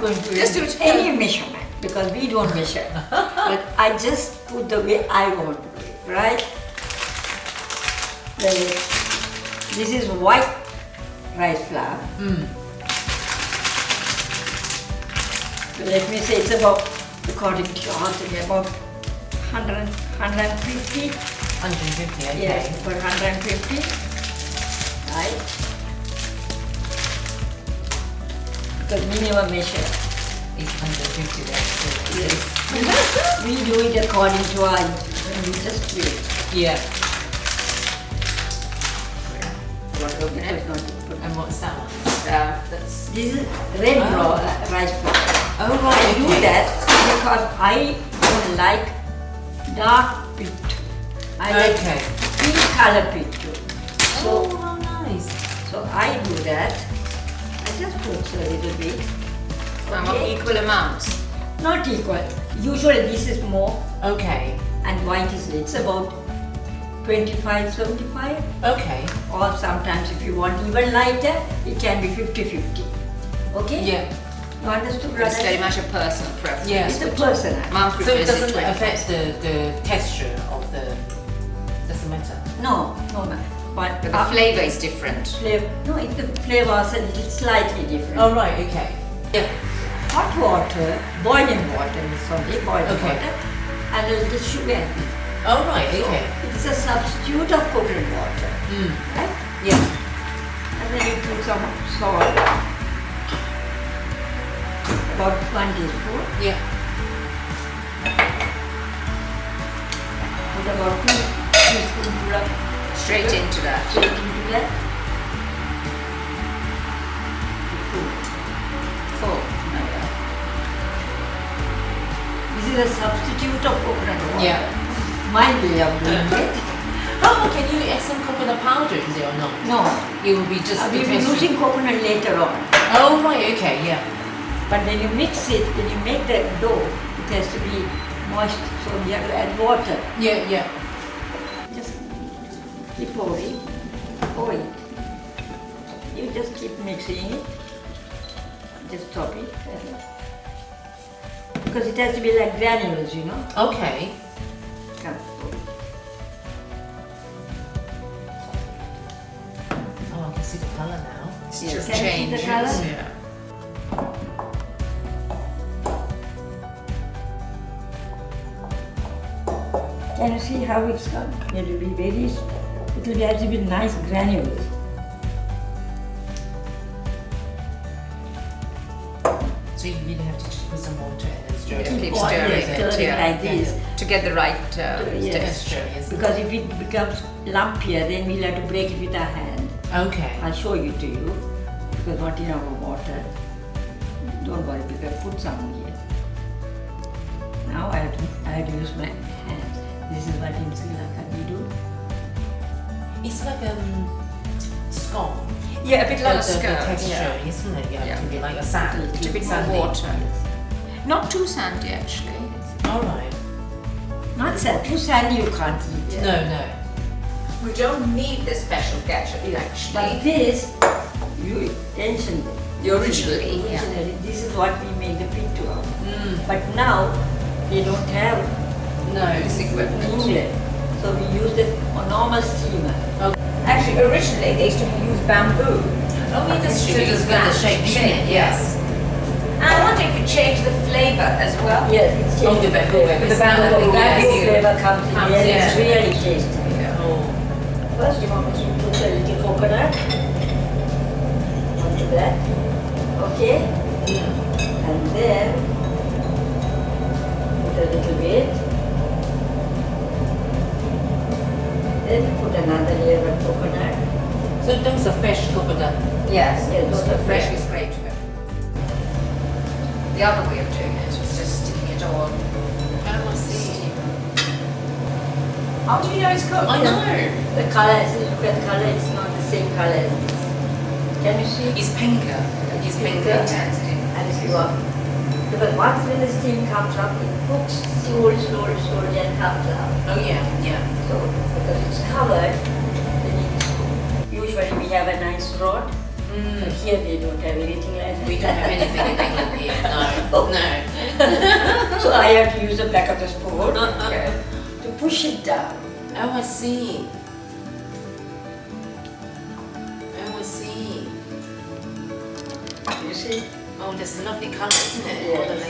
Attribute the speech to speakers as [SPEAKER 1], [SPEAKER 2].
[SPEAKER 1] going to
[SPEAKER 2] Just do it.
[SPEAKER 1] any measurement because we don't measure. But I just put the way I want to do it, right? This is white rice flour. So let me say it's about, according to your answer, about 150.
[SPEAKER 2] 150, okay.
[SPEAKER 1] Yes, for 150. Right? Because minimum measure.
[SPEAKER 2] It's 150 there.
[SPEAKER 1] Yes. We do it according to our, we just do it.
[SPEAKER 2] Yeah.
[SPEAKER 1] What open it?
[SPEAKER 2] And what's that one? That's...
[SPEAKER 1] This is red rice flour.
[SPEAKER 2] Oh, right,
[SPEAKER 1] I do
[SPEAKER 2] okay.
[SPEAKER 1] that because I don't like dark pittu. I like pink color pittu. So,
[SPEAKER 2] Oh, how nice.
[SPEAKER 1] so I do that. I just put a little bit.
[SPEAKER 2] And what
[SPEAKER 1] Okay.
[SPEAKER 2] equal amounts?
[SPEAKER 1] Not equal. Usually this is more
[SPEAKER 2] Okay.
[SPEAKER 1] and white is it's about 25-75.
[SPEAKER 2] Okay.
[SPEAKER 1] Or sometimes if you want even lighter, it can be 50-50. Okay?
[SPEAKER 2] Yeah.
[SPEAKER 1] You understood,
[SPEAKER 3] It's very
[SPEAKER 1] brother?
[SPEAKER 3] much a personal preference.
[SPEAKER 2] Yeah.
[SPEAKER 1] It's a personal.
[SPEAKER 3] Mum
[SPEAKER 2] So it
[SPEAKER 3] prefers
[SPEAKER 2] doesn't
[SPEAKER 3] 25.
[SPEAKER 2] affect the texture of the... Doesn't matter?
[SPEAKER 1] No. But
[SPEAKER 3] But the flavour is different.
[SPEAKER 1] flavor, no, the flavor is a little slightly different.
[SPEAKER 2] Oh, right, okay. Yeah.
[SPEAKER 1] Hot water, boiling water is only boiling
[SPEAKER 2] Okay.
[SPEAKER 1] water, and a little sugar.
[SPEAKER 2] Oh, right,
[SPEAKER 1] So
[SPEAKER 2] okay.
[SPEAKER 1] it's a substitute of coconut water, right?
[SPEAKER 2] Yeah.
[SPEAKER 1] And then you put some salt, about 1 teaspoon.
[SPEAKER 2] Yeah.
[SPEAKER 1] Put about 2 teaspoons of
[SPEAKER 3] Straight into that.
[SPEAKER 1] straight into that.
[SPEAKER 3] Full.
[SPEAKER 1] This is a substitute of coconut water.
[SPEAKER 2] Yeah.
[SPEAKER 1] My way of doing it.
[SPEAKER 2] Oh, can you add some coconut powder in there or not?
[SPEAKER 1] No,
[SPEAKER 2] It will be just
[SPEAKER 1] we'll
[SPEAKER 2] the
[SPEAKER 1] be
[SPEAKER 2] texture.
[SPEAKER 1] using coconut later on.
[SPEAKER 2] Oh, right, okay, yeah.
[SPEAKER 1] But when you mix it, when you make the dough, it has to be moist, so you have to add water.
[SPEAKER 2] Yeah, yeah.
[SPEAKER 1] Just keep pouring, pour it. You just keep mixing it. Just stop it. Because it has to be like granules, you know.
[SPEAKER 2] Okay.
[SPEAKER 1] Come.
[SPEAKER 2] Oh, I can see the colour now.
[SPEAKER 3] It's
[SPEAKER 1] Yes.
[SPEAKER 3] just
[SPEAKER 1] Can you see the
[SPEAKER 3] changes.
[SPEAKER 1] colour?
[SPEAKER 3] Yeah.
[SPEAKER 1] Can you see how it's come? It will be very, it will have to be nice granules.
[SPEAKER 2] So you really have to just put some water and then stir
[SPEAKER 3] Yeah,
[SPEAKER 2] it.
[SPEAKER 3] keep
[SPEAKER 1] Oh,
[SPEAKER 3] stirring
[SPEAKER 1] yes,
[SPEAKER 3] it,
[SPEAKER 1] stirring
[SPEAKER 3] yeah.
[SPEAKER 1] like this.
[SPEAKER 3] To get the right
[SPEAKER 1] Yes.
[SPEAKER 3] texture.
[SPEAKER 2] Yes.
[SPEAKER 1] Because if it becomes lumpier, then we'll have to break it with our hand.
[SPEAKER 2] Okay.
[SPEAKER 1] I'll show you to you, because not in our water. Don't worry, we can put some here. Now I have to use my hands. This is what in Sri Lanka we do.
[SPEAKER 2] It's like scone.
[SPEAKER 3] Yeah, a bit like a
[SPEAKER 2] The
[SPEAKER 3] skirt.
[SPEAKER 2] texture,
[SPEAKER 3] Yeah.
[SPEAKER 2] isn't it? Yeah,
[SPEAKER 3] Yeah.
[SPEAKER 2] to be like a sand.
[SPEAKER 3] It's a bit more
[SPEAKER 2] sandy.
[SPEAKER 3] water. Not too sandy actually.
[SPEAKER 2] All right.
[SPEAKER 1] Not sand, too sandy you can't eat.
[SPEAKER 2] No, no.
[SPEAKER 3] We don't need the special ketchup
[SPEAKER 1] But
[SPEAKER 3] actually.
[SPEAKER 1] this, you mentioned it.
[SPEAKER 3] Originally, yeah.
[SPEAKER 1] Originally, this is what we make the pittu out.
[SPEAKER 2] Mm.
[SPEAKER 1] But now, they don't have
[SPEAKER 2] No.
[SPEAKER 3] This
[SPEAKER 1] in
[SPEAKER 3] equipment.
[SPEAKER 1] England. So we use the normal steamer.
[SPEAKER 3] Actually, originally they used to use bamboo.
[SPEAKER 2] Oh, yeah, that's true.
[SPEAKER 3] To
[SPEAKER 2] It's
[SPEAKER 3] use
[SPEAKER 2] got the
[SPEAKER 3] that
[SPEAKER 2] shape, isn't
[SPEAKER 3] shape,
[SPEAKER 2] it?
[SPEAKER 3] yes. And I wonder if it changed the flavour as well.
[SPEAKER 1] Yes, it's
[SPEAKER 2] Oh,
[SPEAKER 1] changed
[SPEAKER 2] the bamboo,
[SPEAKER 1] flavor.
[SPEAKER 2] the
[SPEAKER 3] bamboo,
[SPEAKER 1] The bamboo
[SPEAKER 3] yes.
[SPEAKER 1] flavor comes in
[SPEAKER 2] Comes
[SPEAKER 1] here.
[SPEAKER 2] in.
[SPEAKER 1] It's really tasty.
[SPEAKER 2] Oh.
[SPEAKER 1] First, you want to put a little coconut onto that. Okay? And then put a little bit. Then put another layer of coconut.
[SPEAKER 2] So those are fresh coconut.
[SPEAKER 3] Yes,
[SPEAKER 1] Yeah, those are
[SPEAKER 3] fresh
[SPEAKER 1] fresh.
[SPEAKER 3] is great. The other way of doing it was just sticking it all.
[SPEAKER 2] Oh, I see.
[SPEAKER 3] How do you know it's cooked?
[SPEAKER 2] I know.
[SPEAKER 1] The color, look at the color, it's not the same color as this. Can you see?
[SPEAKER 2] It's pinker. It's pinker.
[SPEAKER 3] Intensity.
[SPEAKER 1] And if you want, because once when the steam comes up, it cooks slowly and comes out.
[SPEAKER 2] Oh, yeah, yeah.
[SPEAKER 1] So, because it's covered, then it's cooked. Usually we have a nice rod, but here they don't have anything like that.
[SPEAKER 2] We don't have anything in England here.
[SPEAKER 1] Oh.
[SPEAKER 2] No.
[SPEAKER 1] So I have to use the back of the spoon to push it down.
[SPEAKER 2] Oh, I see. Oh, I see.
[SPEAKER 1] You see?
[SPEAKER 2] Oh, there's a lovely colour, isn't it?
[SPEAKER 1] Yes.
[SPEAKER 2] All the